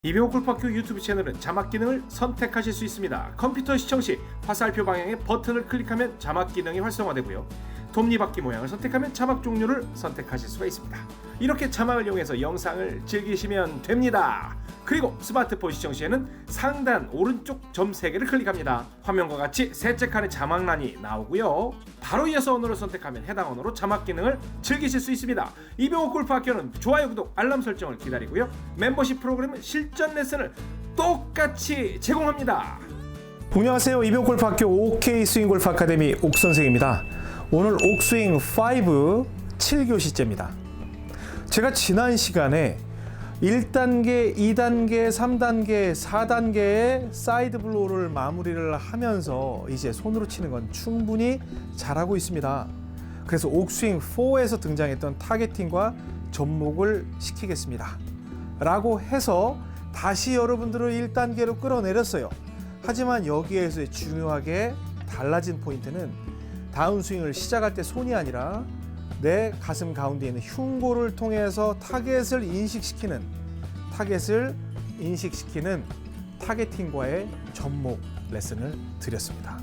이병호 골프학교 유튜브 채널은 자막 기능을 선택하실 수 있습니다. 컴퓨터 시청 시 화살표 방향의 버튼을 클릭하면 자막 기능이 활성화되고요. 톱니바퀴 모양을 선택하면 자막 종류를 선택하실 수가 있습니다. 이렇게 자막을 이용해서 영상을 즐기시면 됩니다. 그리고 스마트폰 시청 시에는 상단 오른쪽 점 3개를 클릭합니다. 화면과 같이 셋째 칸에 자막란이 나오고요. 바로 이어서 언어를 선택하면 해당 언어로 자막 기능을 즐기실 수 있습니다. 이병호 골프학교는 좋아요, 구독, 알람 설정을 기다리고요. 멤버십 프로그램은 실전 레슨을 똑같이 제공합니다. 안녕하세요. 이병호 골프학교 OK 스윙 골프 아카데미 옥선생입니다. 오늘 옥스윙 5 7교시째입니다. 제가 지난 시간에 1단계, 2단계, 3단계, 4단계의 사이드 블로우를 마무리를 하면서 이제 손으로 치는 건 충분히 잘하고 있습니다. 그래서 옥스윙 4에서 등장했던 타겟팅과 접목을 시키겠습니다. 라고 해서 다시 여러분들을 1단계로 끌어내렸어요. 하지만 여기에서 중요하게 달라진 포인트는 다운스윙을 시작할 때 손이 아니라 내 가슴 가운데 있는 흉골을 통해서 타겟을 인식시키는 타겟팅과의 접목 레슨을 드렸습니다.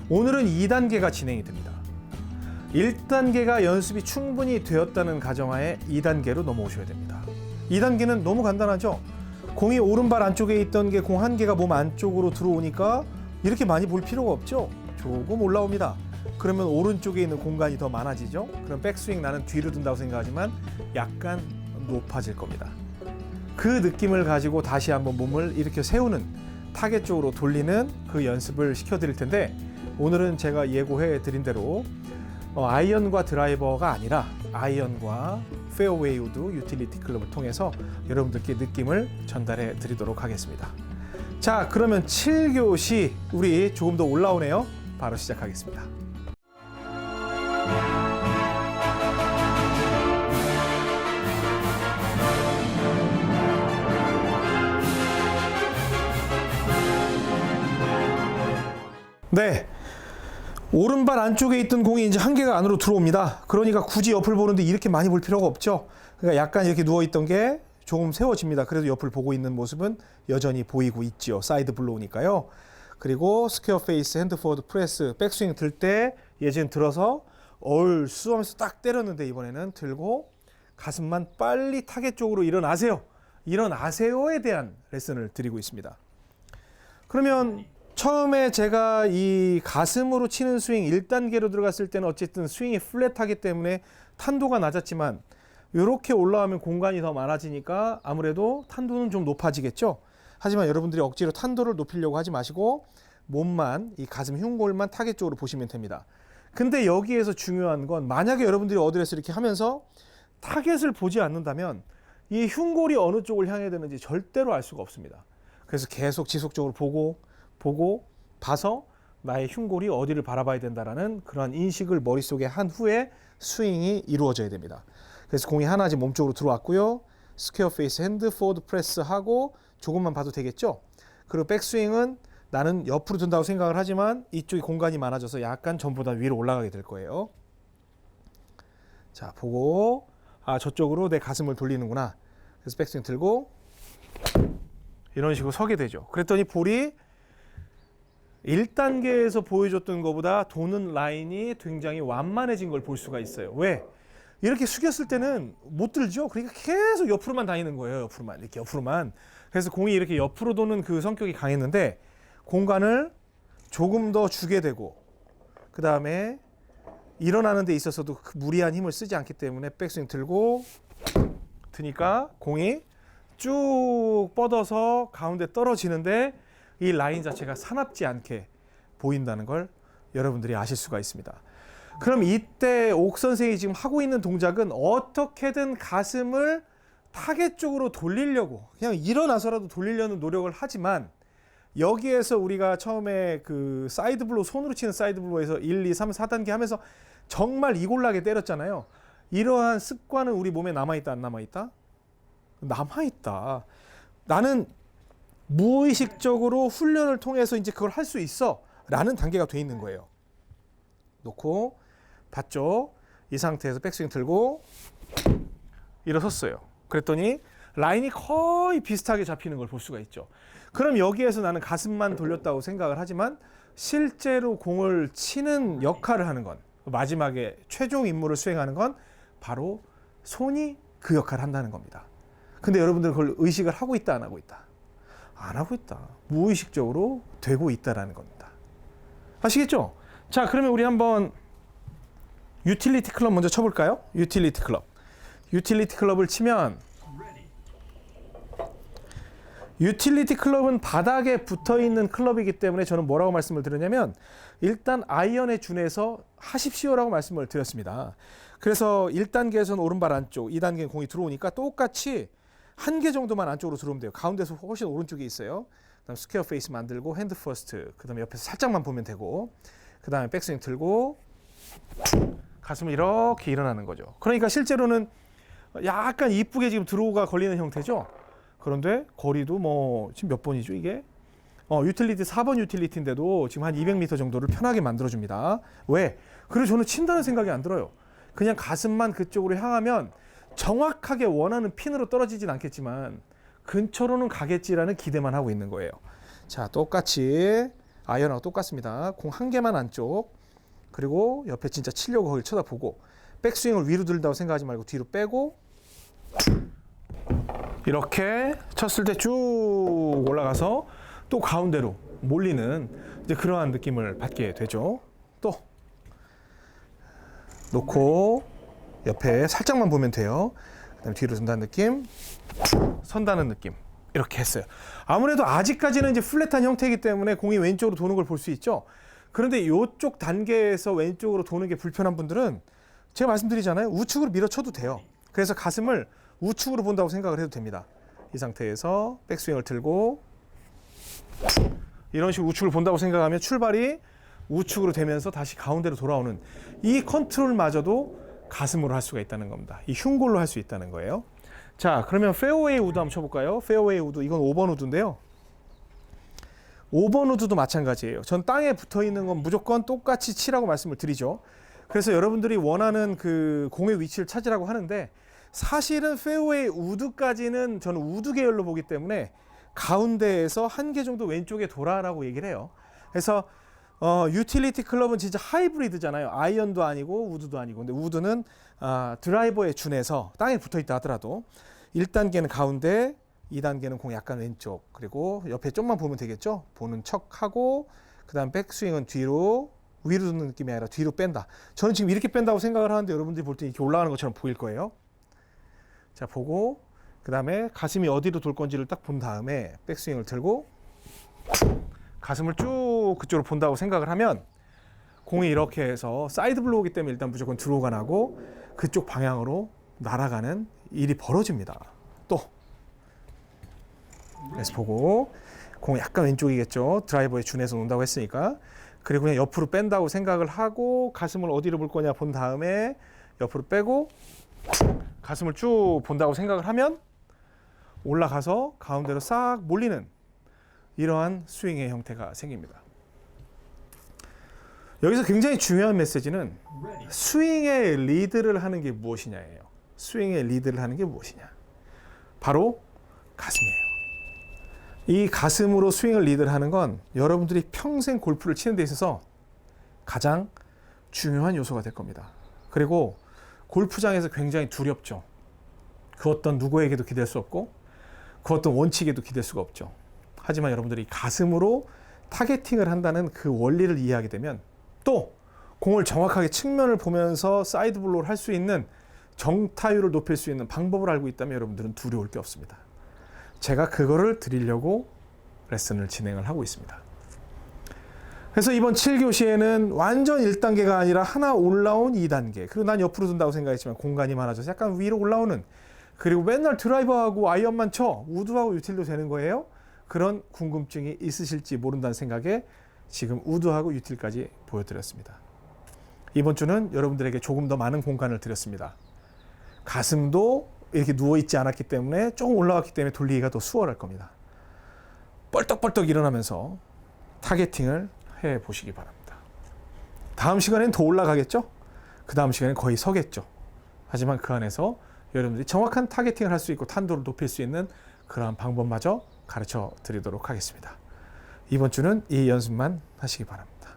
오늘은 2단계가 진행이 됩니다. 1단계가 연습이 충분히 되었다는 가정하에 2단계로 넘어오셔야 됩니다. 2단계는 너무 간단하죠? 공이 오른발 안쪽에 있던 게 공 한 개가 몸 안쪽으로 들어오니까 이렇게 많이 볼 필요가 없죠? 조금 올라옵니다. 그러면 오른쪽에 있는 공간이 더 많아지죠? 그럼 백스윙 나는 뒤로 둔다고 생각하지만 약간 높아질 겁니다. 그 느낌을 가지고 다시 한번 몸을 이렇게 세우는 타겟 쪽으로 돌리는 그 연습을 시켜드릴 텐데, 오늘은 제가 예고해 드린 대로 아이언과 드라이버가 아니라 아이언과 페어웨이 우드 유틸리티 클럽을 통해서 여러분들께 느낌을 전달해 드리도록 하겠습니다. 자, 그러면 7교시 우리 조금 더 올라오네요. 바로 시작하겠습니다. 네, 오른발 안쪽에 있던 공이 이제 한 개가 안으로 들어옵니다. 그러니까 굳이 옆을 보는데 이렇게 많이 볼 필요가 없죠. 그러니까 약간 이렇게 누워있던 게 조금 세워집니다. 그래도 옆을 보고 있는 모습은 여전히 보이고 있죠. 사이드 블로우니까요. 그리고 스퀘어 페이스, 핸드 포워드 프레스, 백스윙 들 때 예전 들어서 얼쑤 하면서 딱 때렸는데 이번에는 들고 가슴만 빨리 타겟 쪽으로 일어나세요. 일어나세요에 대한 레슨을 드리고 있습니다. 그러면 처음에 제가 이 가슴으로 치는 스윙 1단계로 들어갔을 때는 어쨌든 스윙이 플랫하기 때문에 탄도가 낮았지만 이렇게 올라가면 공간이 더 많아지니까 아무래도 탄도는 좀 높아지겠죠. 하지만 여러분들이 억지로 탄도를 높이려고 하지 마시고 몸만, 이 가슴 흉골만 타겟 쪽으로 보시면 됩니다. 근데 여기에서 중요한 건 만약에 여러분들이 어드레스 이렇게 하면서 타겟을 보지 않는다면 이 흉골이 어느 쪽을 향해야 되는지 절대로 알 수가 없습니다. 그래서 계속 지속적으로 보고 봐서 나의 흉골이 어디를 바라봐야 된다라는 그런 인식을 머릿속에 한 후에 스윙이 이루어져야 됩니다. 그래서 공이 하나씩 몸쪽으로 들어왔고요. 스퀘어 페이스 핸드 포워드 프레스 하고 조금만 봐도 되겠죠. 그리고 백스윙은 나는 옆으로 둔다고 생각을 하지만 이쪽이 공간이 많아져서 약간 전보다 위로 올라가게 될 거예요. 자, 보고 저쪽으로 내 가슴을 돌리는구나. 그래서 백스윙 들고 이런 식으로 서게 되죠. 그랬더니 볼이 1단계에서 보여줬던 것보다 도는 라인이 굉장히 완만해진 걸 볼 수가 있어요. 왜? 이렇게 숙였을 때는 못 들죠. 그러니까 계속 옆으로만 다니는 거예요. 옆으로만. 이렇게 옆으로만. 그래서 공이 이렇게 옆으로 도는 그 성격이 강했는데 공간을 조금 더 주게 되고 그 다음에 일어나는 데 있어서도 무리한 힘을 쓰지 않기 때문에 백스윙 들고 드니까 공이 쭉 뻗어서 가운데 떨어지는데 이 라인 자체가 사납지 않게 보인다는 걸 여러분들이 아실 수가 있습니다. 그럼 이때 옥 선생이 지금 하고 있는 동작은 어떻게든 가슴을 타겟 쪽으로 돌리려고 그냥 일어나서라도 돌리려는 노력을 하지만 여기에서 우리가 처음에 그 사이드 블로우, 손으로 치는 사이드 블로우에서 1, 2, 3, 4단계 하면서 정말 이골라게 때렸잖아요. 이러한 습관은 우리 몸에 남아있다, 안 남아있다? 남아있다. 나는 무의식적으로 훈련을 통해서 이제 그걸 할 수 있어 라는 단계가 돼 있는 거예요. 놓고 봤죠? 이 상태에서 백스윙 들고 일어섰어요. 그랬더니 라인이 거의 비슷하게 잡히는 걸 볼 수가 있죠. 그럼 여기에서 나는 가슴만 돌렸다고 생각을 하지만 실제로 공을 치는 역할을 하는 건, 마지막에 최종 임무를 수행하는 건 바로 손이 그 역할을 한다는 겁니다. 근데 여러분들은 그걸 의식을 하고 있다, 안 하고 있다? 안 하고 있다. 무의식적으로 되고 있다라는 겁니다. 아시겠죠? 자, 그러면 우리 한번 유틸리티 클럽 먼저 쳐볼까요? 유틸리티 클럽. 유틸리티 클럽을 치면, 유틸리티 클럽은 바닥에 붙어있는 클럽이기 때문에 저는 뭐라고 말씀을 드렸냐면 일단 아이언에 준해서 하십시오라고 말씀을 드렸습니다. 그래서 1단계에서는 오른발 안쪽, 2단계는 공이 들어오니까 똑같이 한 개 정도만 안쪽으로 들어오면 돼요. 가운데서 훨씬 오른쪽에 있어요. 그다음 스퀘어 페이스 만들고 핸드 퍼스트, 그다음에 옆에서 살짝만 보면 되고, 그다음에 백스윙 들고 가슴을 이렇게 일어나는 거죠. 그러니까 실제로는 약간 이쁘게 지금 드로우가 걸리는 형태죠. 그런데 거리도 뭐 지금 몇 번이죠 이게? 유틸리티 4번 유틸리티인데도 지금 한 200m 정도를 편하게 만들어줍니다. 왜? 그래서 저는 친다는 생각이 안 들어요. 그냥 가슴만 그쪽으로 향하면 정확하게 원하는 핀으로 떨어지진 않겠지만 근처로는 가겠지라는 기대만 하고 있는 거예요. 자, 똑같이 아이언하고 똑같습니다. 공 한 개만 안쪽, 그리고 옆에 진짜 치려고 거기를 쳐다보고 백스윙을 위로 들다고 생각하지 말고 뒤로 빼고 이렇게 쳤을 때 쭉 올라가서 또 가운데로 몰리는 이제 그러한 느낌을 받게 되죠. 또 놓고 옆에 살짝만 보면 돼요. 그다음에 뒤로 든다는 느낌, 선다는 느낌, 이렇게 했어요. 아무래도 아직까지는 이제 플랫한 형태이기 때문에 공이 왼쪽으로 도는 걸 볼 수 있죠. 그런데 이쪽 단계에서 왼쪽으로 도는 게 불편한 분들은 제가 말씀드리잖아요. 우측으로 밀어쳐도 돼요. 그래서 가슴을 우측으로 본다고 생각을 해도 됩니다. 이 상태에서 백스윙을 들고 이런 식으로 우측을 본다고 생각하면 출발이 우측으로 되면서 다시 가운데로 돌아오는 이 컨트롤마저도 가슴으로 할 수가 있다는 겁니다. 이 흉골로 할 수 있다는 거예요. 자, 그러면 페어웨이 우드 한번 쳐볼까요? 페어웨이 우드, 이건 5번 우드인데요. 5번 우드도 마찬가지예요. 전 땅에 붙어있는 건 무조건 똑같이 치라고 말씀을 드리죠. 그래서 여러분들이 원하는 그 공의 위치를 찾으라고 하는데 사실은 페어웨이 우드까지는 저는 우드 계열로 보기 때문에 가운데에서 한 개 정도 왼쪽에 돌아라고 얘기를 해요. 그래서 유틸리티 클럽은 진짜 하이브리드잖아요. 아이언도 아니고 우드도 아니고. 근데 우드는 드라이버에 준해서 땅에 붙어 있다 하더라도 1단계는 가운데, 2단계는 공 약간 왼쪽, 그리고 옆에 좀만 보면 되겠죠. 보는 척하고 그다음 백스윙은 뒤로, 위로 드는 느낌이 아니라 뒤로 뺀다. 저는 지금 이렇게 뺀다고 생각을 하는데 여러분들이 볼 때 이렇게 올라가는 것처럼 보일 거예요. 자, 보고 그다음에 가슴이 어디로 돌 건지를 딱 본 다음에 백스윙을 들고 가슴을 쭉 그쪽으로 본다고 생각을 하면 공이 이렇게 해서 사이드 블로우이기 때문에 일단 무조건 드로우가 나고 그쪽 방향으로 날아가는 일이 벌어집니다. 또 그래서 보고 공 약간 왼쪽이겠죠. 드라이버에 준해서 논다고 했으니까. 그리고 그냥 옆으로 뺀다고 생각을 하고 가슴을 어디로 볼 거냐 본 다음에 옆으로 빼고 가슴을 쭉 본다고 생각을 하면 올라가서 가운데로 싹 몰리는 이러한 스윙의 형태가 생깁니다. 여기서 굉장히 중요한 메시지는 스윙의 리드를 하는 게 무엇이냐예요. 스윙의 리드를 하는 게 무엇이냐. 바로 가슴이에요. 이 가슴으로 스윙을 리드를 하는 건 여러분들이 평생 골프를 치는 데 있어서 가장 중요한 요소가 될 겁니다. 그리고 골프장에서 굉장히 두렵죠. 그 어떤 누구에게도 기댈 수 없고 그 어떤 원칙에도 기댈 수가 없죠. 하지만 여러분들이 가슴으로 타겟팅을 한다는 그 원리를 이해하게 되면 또 공을 정확하게 측면을 보면서 사이드 블로우를 할 수 있는 정타율을 높일 수 있는 방법을 알고 있다면 여러분들은 두려울 게 없습니다. 제가 그거를 드리려고 레슨을 진행을 하고 있습니다. 그래서 이번 7교시에는 완전 1단계가 아니라 하나 올라온 2단계, 그리고 난 옆으로 둔다고 생각했지만 공간이 많아져서 약간 위로 올라오는, 그리고 맨날 드라이버하고 아이언만 쳐 우드하고 유틸도 되는 거예요. 그런 궁금증이 있으실지 모른다는 생각에 지금 우드하고 유틸까지 보여드렸습니다. 이번 주는 여러분들에게 조금 더 많은 공간을 드렸습니다. 가슴도 이렇게 누워있지 않았기 때문에 조금 올라왔기 때문에 돌리기가 더 수월할 겁니다. 뻘떡뻘떡 일어나면서 타겟팅을 해보시기 바랍니다. 다음 시간엔 더 올라가겠죠? 그 다음 시간엔 거의 서겠죠. 하지만 그 안에서 여러분들이 정확한 타겟팅을 할 수 있고 탄도를 높일 수 있는 그러한 방법마저 가르쳐 드리도록 하겠습니다. 이번 주는 이 연습만 하시기 바랍니다.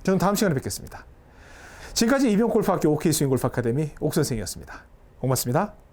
저는 다음 시간에 뵙겠습니다. 지금까지 이병골프학교 OK스윙골프 아카데미 옥선생이었습니다. 고맙습니다.